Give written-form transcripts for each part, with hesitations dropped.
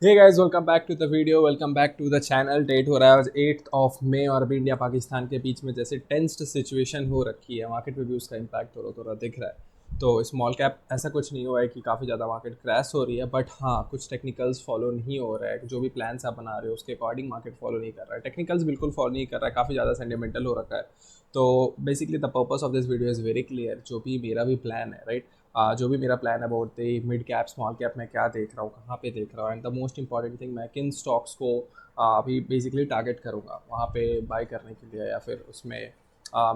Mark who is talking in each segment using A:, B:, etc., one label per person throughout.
A: Hey guys, welcome back to the video. Welcome back to the channel. Date हो रहा है आज 8 मई और अभी इंडिया पाकिस्तान के बीच में जैसे टेंस्ड सिचुएशन हो रखी है, मार्केट पे भी उसका इम्पैक्ट थोड़ा थोड़ा दिख रहा है। तो स्मॉल कैप ऐसा कुछ नहीं हुआ है कि काफ़ी ज़्यादा मार्केट क्रैश हो रही है, बट हाँ कुछ टेक्निकल्स फॉलो नहीं हो रहा है। जो भी प्लान्स आप बना रहे हो उसके अकॉर्डिंग मार्केट फॉलो नहीं कर रहा है, टेक्निकल्स बिल्कुल फॉलो नहीं कर रहा है, काफ़ी ज़्यादा सेंटिमेंटल हो रखा है। तो basically the purpose of this video is very clear. जो भी मेरा भी प्लान है, राइट, जो भी मेरा प्लान है about the mid cap small cap, मैं क्या देख रहा हूँ, कहाँ पे देख रहा हूँ, and the most important thing, मैं किन स्टॉक्स को अभी बेसिकली टारगेट करूँगा वहाँ पे बाय करने के लिए, या फिर उसमें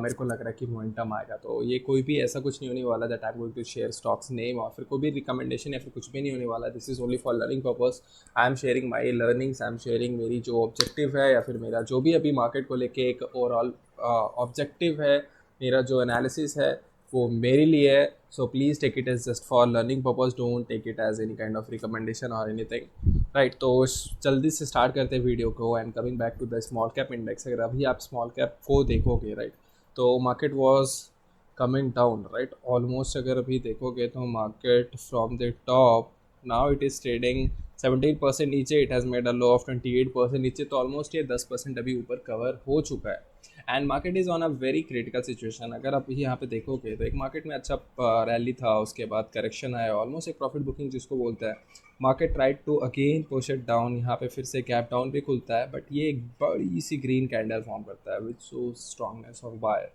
A: मेरे को लग रहा है कि मोमेंटम आएगा। तो ये कोई भी ऐसा कुछ नहीं होने वाला that I am going to share stocks name, और फिर कोई भी रिकमेंडेशन या फिर कुछ भी नहीं होने वाला। This is only for learning purpose. I am sharing my learnings, I am sharing मेरी जो ऑब्जेक्टिव है, या फिर मेरा जो भी अभी मार्केट को लेके एक ओवरऑल ऑब्जेक्टिव है, मेरा जो एनालिसिस है वो मेरे लिए है। So please take it as just for learning purpose, don't take it as any kind of recommendation और एनीथिंग, राइट। तो जल्दी से स्टार्ट करते हैं वीडियो को and coming back to the small cap index. अगर अभी आप स्मॉल कैप को देखोगे, राइट, तो market was coming down, right, almost. अगर अभी देखोगे तो market from the top now it is trading 17% नीचे, it has made a low of 28% नीचे, तो ऑलमोस्ट ये 10% अभी ऊपर कवर हो चुका है। And market is on a very critical situation. अगर आप यहाँ पे देखोगे तो एक मार्केट में अच्छा रैली था, उसके बाद करेक्शन आया, ऑलमोस्ट एक प्रॉफिट बुकिंग जिसको बोलते हैं। Market tried to again push it down, यहाँ पे फिर से गैप डाउन भी खुलता है, बट ये एक बड़ी सी ग्रीन कैंडल फॉर्म करता है which show strongness of buyer.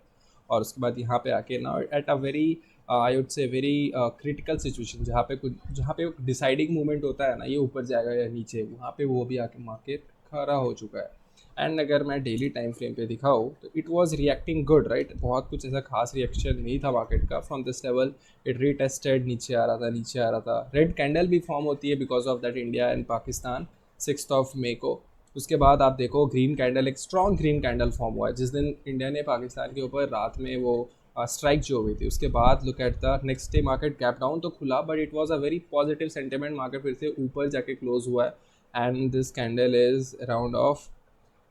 A: और उसके बाद यहाँ पे आके ना at a very I would say very critical situation, जहाँ पे कुछ, जहाँ पे डिसाइडिंग मूवमेंट होता है ना, ये ऊपर जाएगा या नीचे, वहाँ पे वो भी आके मार्केट खड़ा हो चुका है। एंड अगर मैं डेली टाइम फ्रेम पे दिखाऊँ तो it was reacting good, right, बहुत कुछ ऐसा खास रिएक्शन नहीं था मार्केट का फ्रॉम दिस लेवल। इट रीटेस्टेड, नीचे आ रहा था, नीचे आ रहा था, रेड कैंडल भी फॉर्म होती है because of that India and Pakistan 6 मई को। उसके बाद आप देखो ग्रीन कैंडल, एक स्ट्रॉन्ग ग्रीन कैंडल फॉर्म हुआ है जिस दिन इंडिया ने पाकिस्तान के ऊपर रात में वो स्ट्राइक जो हुई थी। उसके बाद look at the next day, market gap down तो खुला, but it was a very positive sentiment, market फिर से ऊपर जाके क्लोज हुआ है। And this candle is around of,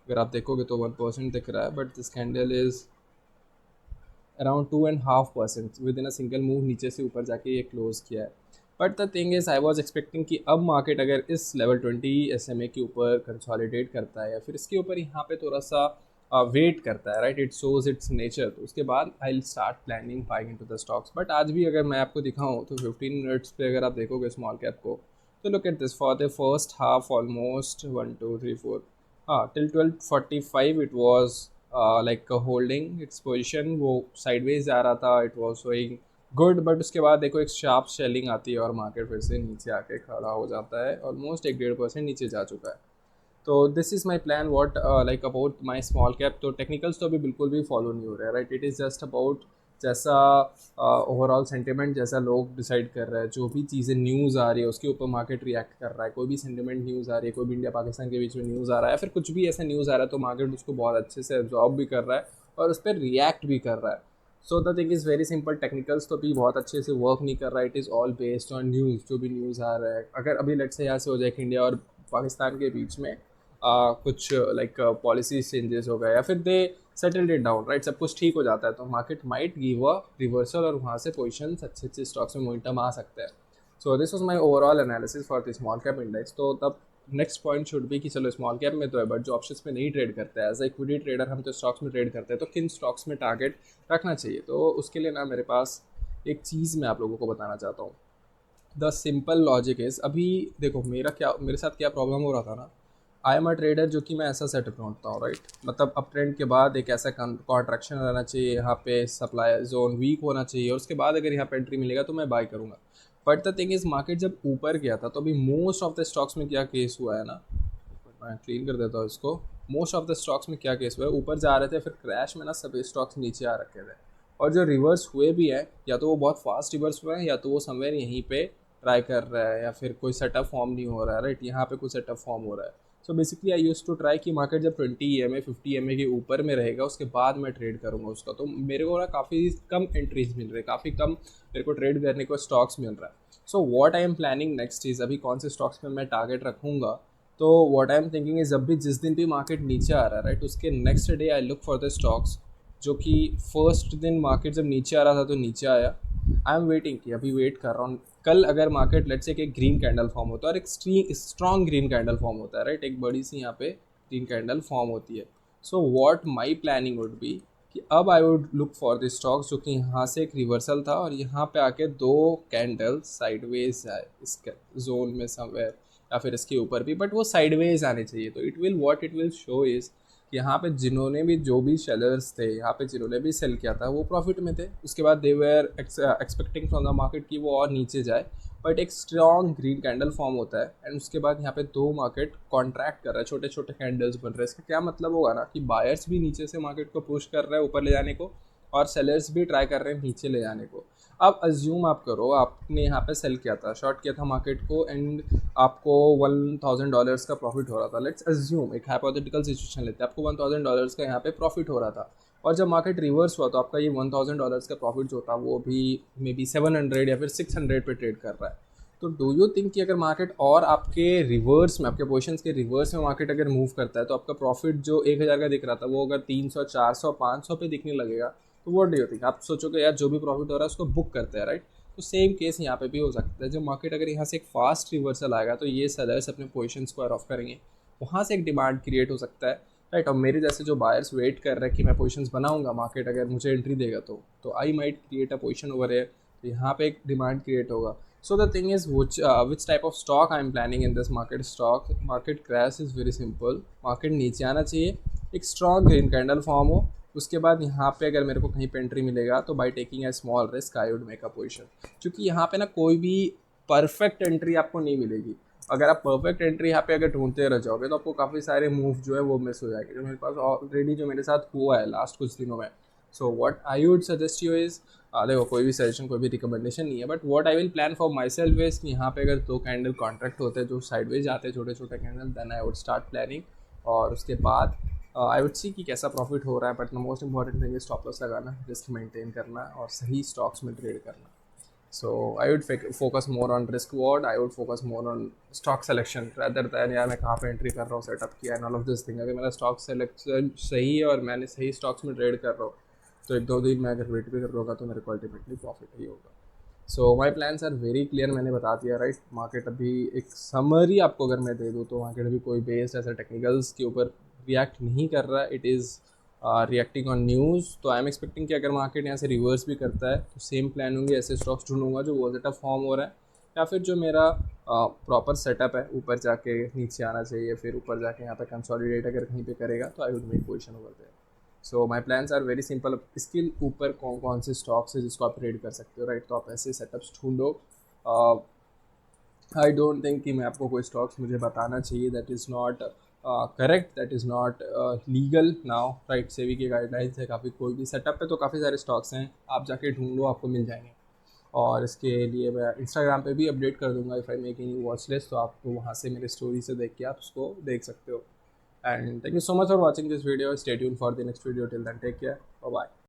A: अगर आप देखोगे तो 1% दिख रहा है, but this candle is around 2.5% with in a single move नीचे से ऊपर जाके ये क्लोज किया है। But the thing is I was expecting कि अब मार्केट अगर इस लेवल 20 SMA के ऊपर कंसोलिडेट करता है, या फिर इसके ऊपर यहाँ पे थोड़ा सा वेट करता है, right, it shows it's nature, तो उसके बाद I will start planning buying into the stocks. But आज भी अगर मैं आपको दिखाऊँ तो 15 मिनट्स पे अगर आप देखोगे स्मॉल कैप को, तो look at this, for the first half almost 1 2 3 4, हाँ, till 12:45 it was like holding its position, वो साइडवेज जा रहा था, it was showing good. But उसके बाद देखो एक शार्प सेलिंग आती है और मार्केट फिर से नीचे आके खड़ा हो जाता है, ऑलमोस्ट 1-1.5% नीचे जा चुका है। तो this is my plan what like about my small cap. तो टेक्निकल्स तो अभी बिल्कुल भी फॉलो नहीं हो रहा है, right, it is just about जैसा ओवरऑल सेंटिमेंट, जैसा लोग डिसाइड कर रहे हैं, जो भी चीज़ें न्यूज़ आ रही है उसके ऊपर मार्केट रिएक्ट कर रहा है। कोई भी सेंटिमेंट न्यूज़ आ रही है, कोई भी इंडिया पाकिस्तान के बीच में न्यूज़ आ रहा है, या फिर कुछ भी ऐसा न्यूज़ आ रहा है, तो मार्केट उसको बहुत अच्छे से एब्जॉर्ब भी कर रहा है और उस पर रिएक्ट भी कर रहा है। So the thing is very simple, technicals तो भी बहुत अच्छे से वर्क नहीं कर रहा है, it is all based on news. जो भी न्यूज़ आ रहा है, अगर अभी लेट्स से यहाँ से हो जाए कि इंडिया और पाकिस्तान के बीच में कुछ लाइक पॉलिसी चेंजेस हो गए, या फिर they settled it down, right, सब कुछ ठीक हो जाता है, तो market might give a reversal और वहाँ से पोजिशन अच्छे अच्छे स्टॉक्स में मोमेंटम आ सकता है। So this was my overall analysis for the small cap index. तो तब नेक्स्ट पॉइंट शुड भी कि चलो स्मॉल कैप में तो है, बट जो ऑप्शंस में नहीं ट्रेड करते हैं, एज ए इक्विटी ट्रेडर हम तो स्टॉक्स में ट्रेड करते हैं, तो किन स्टॉक्स में टारगेट रखना चाहिए। तो उसके लिए ना मेरे पास एक चीज़ मैं आप लोगों को बताना चाहता हूँ। द सिंपल लॉजिक इज़, अभी देखो मेरे साथ क्या प्रॉब्लम हो रहा था ना, आई एम अ ट्रेडर जो कि मैं ऐसा सेटअप ढूंढता हूँ, राइट, मतलब अप ट्रेंड के बाद एक ऐसा कॉन्ट्रैक्शन रहना चाहिए, यहाँ पे सप्लाई जोन वीक होना चाहिए, और उसके बाद अगर यहाँ पे एंट्री मिलेगा तो मैं बाय करूँगा। But the thing is, market जब ऊपर गया था तो अभी मोस्ट ऑफ द स्टॉक्स में क्या केस हुआ है ना, मैं क्लीन कर देता हूँ इसको। मोस्ट ऑफ द स्टॉक्स में क्या केस हुआ है, ऊपर जा रहे थे, फिर क्रैश में ना सभी स्टॉक्स नीचे आ रखे थे। और जो रिवर्स हुए भी हैं, या तो वो बहुत फास्ट रिवर्स हुए हैं, या तो वो समवेयर यहीं पे ट्राई कर रहा है, या फिर कोई सेटअप फॉर्म नहीं हो रहा है, राइट, यहाँ पे कोई सेटअप फॉर्म हो रहा है। So basically I use to try कि मार्केट जब 20 EMA 50 EMA के ऊपर में रहेगा उसके बाद मैं ट्रेड करूँगा उसका, तो मेरे को ना काफ़ी कम एंट्रीज मिल रही है, काफ़ी कम मेरे को ट्रेड करने को स्टॉक्स मिल रहा है। So what I am planning next is, अभी कौन से स्टॉक्स में मैं टारगेट रखूँगा। तो what I am thinking is, जब भी जिस दिन भी मार्केट नीचे आ रहा है, राइट, उसके next day I look for the stocks जो कि फर्स्ट दिन मार्केट जब नीचे आ रहा था तो नीचे आया। आई एम वेटिंग कि अभी वेट कर रहा हूँ कल अगर मार्केट लेट्स से एक ग्रीन कैंडल फॉर्म होता है और एक स्ट्रॉन्ग ग्रीन कैंडल फॉर्म होता है, राइट, एक बड़ी सी यहाँ पे ग्रीन कैंडल फॉर्म होती है। So what my planning would be कि अब I would look for the stocks जो कि यहाँ से एक रिवर्सल था और यहाँ पे आके 2 कैंडल साइडवेज आए इस जोन में समवेयर या फिर इसके ऊपर भी, बट वो साइडवेज आने चाहिए। तो इट विल शो इज़ यहाँ पे जिन्होंने भी जो भी सेलर्स थे, यहाँ पे जिन्होंने भी सेल किया था वो प्रॉफिट में थे। उसके बाद they were expecting from the market कि वो और नीचे जाए, बट एक स्ट्रॉन्ग ग्रीन कैंडल फॉर्म होता है एंड उसके बाद यहाँ पे 2 मार्केट कॉन्ट्रैक्ट कर रहा है, छोटे छोटे कैंडल्स बन रहे हैं। इसका क्या मतलब होगा ना कि बायर्स भी नीचे से मार्केट को पुश कर रहे हैं ऊपर ले जाने को और सेलर्स भी ट्राई कर रहे हैं नीचे ले जाने को। अब अज्यूम आप करो आपने यहाँ पे सेल किया था, शॉर्ट किया था मार्केट को एंड आपको $1000 का प्रॉफिट हो रहा था। लेट्स अज्यूम एक हाइपोथेटिकल सिचुएशन लेते हैं, आपको $1000 का यहाँ पे प्रॉफिट हो रहा था और जब मार्केट रिवर्स हुआ तो आपका ये $1000 का प्रॉफिट जो था वो भी मे बी 700 या फिर 600 पे ट्रेड कर रहा है। तो डू यू थिंक कि अगर मार्केट और आपके रिवर्स में, आपके पोजीशंस के रिवर्स में मार्केट अगर मूव करता है तो आपका प्रॉफिट जो 1000 का दिख रहा था वो अगर 300, 400, 500 पे दिखने लगेगा, तो व्हाट डू यू थिंक? आप सोचोगे यार जो भी प्रॉफिट हो रहा है उसको बुक करते हैं, राइट? तो सेम केस यहाँ पे भी हो सकता है। जब मार्केट अगर यहाँ से एक फास्ट रिवर्सल आएगा तो ये सेलर्स अपने पोजीशंस को ऑफ करेंगे, वहाँ से एक डिमांड क्रिएट हो सकता है, राइट? और मेरे जैसे जो बायर्स वेट कर रहे हैं कि मैं पोजीशंस बनाऊंगा, मार्केट अगर मुझे एंट्री देगा तो I might create a position over here, तो यहाँ पे एक डिमांड क्रिएट होगा। So the thing is, which type of stock I am planning in this market crash is very simple. Market नीचे आना चाहिए, एक स्ट्रॉन्ग ग्रीन कैंडल फॉर्म हो, उसके बाद यहाँ पे अगर मेरे को कहीं पे एंट्री मिलेगा तो by taking a small risk I would make a position. क्योंकि यहाँ पे ना कोई भी परफेक्ट एंट्री आपको नहीं मिलेगी। अगर आप परफेक्ट एंट्री यहाँ पे अगर ढूंढते रह जाओगे तो आपको काफ़ी सारे मूव जो है वो मिस हो जाएंगे, जो मेरे पास ऑलरेडी जो मेरे साथ हुआ है लास्ट कुछ दिनों में। So what I would suggest you is, देखो कोई भी सजेशन कोई भी रिकमेंडेशन नहीं है, but what I will plan for my self is यहाँ पे अगर 2 कैंडल कॉन्ट्रैक्ट होते हैं जो साइडवेज आते हैं छोटे छोटे candle, then I would start planning. और उसके बाद आई वुड सी कि कैसा प्रॉफिट हो रहा है, but the most important thing is stop loss लगाना, रिस्क मेंटेन करना और सही स्टॉक्स में ट्रेड करना। So I would focus more on risk ward, I would focus more on stock selection rather than यार मैं कहाँ पे एंट्री कर रहा हूँ, सेटअप किया and all of this thing. अगर मेरा स्टॉक सेलेक्शन सही है और मैंने सही स्टॉक्स में ट्रेड कर रहा हूँ तो 1-2 दिन मैं अगर वेट भी कर लूँगा तो मेरे को अल्टीमेटली प्रॉफिट ही होगा। सो my plans are very clear, मैंने बता दिया, राइट? मार्केट अभी एक समरी आपको अगर मैं दे दूँ तो मार्केट अभी कोई बेस्ड ऐसा टेक्निकल्स के ऊपर रिएक्ट नहीं कर रहा है, it is reacting on news. तो आई एम एक्सपेक्टिंग कि अगर मार्केट यहाँ से रिवर्स भी करता है तो सेम प्लान होंगे, ऐसे स्टॉक्स ढूंढूंगा जो वो सेटअप फॉर्म हो रहा है या फिर जो मेरा प्रॉपर सेटअप है ऊपर जाके नीचे आना चाहिए, फिर ऊपर जाके यहाँ पे कंसोलिडेट अगर कहीं पे करेगा तो I would make position over there. So my plans are very simple. इसके ऊपर कौन कौन से स्टॉक्स है जिसको आप ट्रेड कर सकते हो, राइट? तो आप ऐसे सेटअप्स ढूंढो। आई डोंट थिंक कि मैं आपको कोई स्टॉक्स मुझे बताना चाहिए that is not correct, that is not legal now, right? SEBI की गाइडलाइंस है काफ़ी, कोई भी सेटअप पे तो काफ़ी सारे स्टॉक्स हैं, आप जाके ढूंढो आपको मिल जाएंगे। और इसके लिए मैं इंस्टाग्राम पे भी अपडेट कर दूंगा if I make any watch list, तो आपको वहाँ से मेरे स्टोरी से देख के आप उसको देख सकते हो। And thank you so much for watching this video. Stay tuned for the next video. Till then, take care. Bye bye.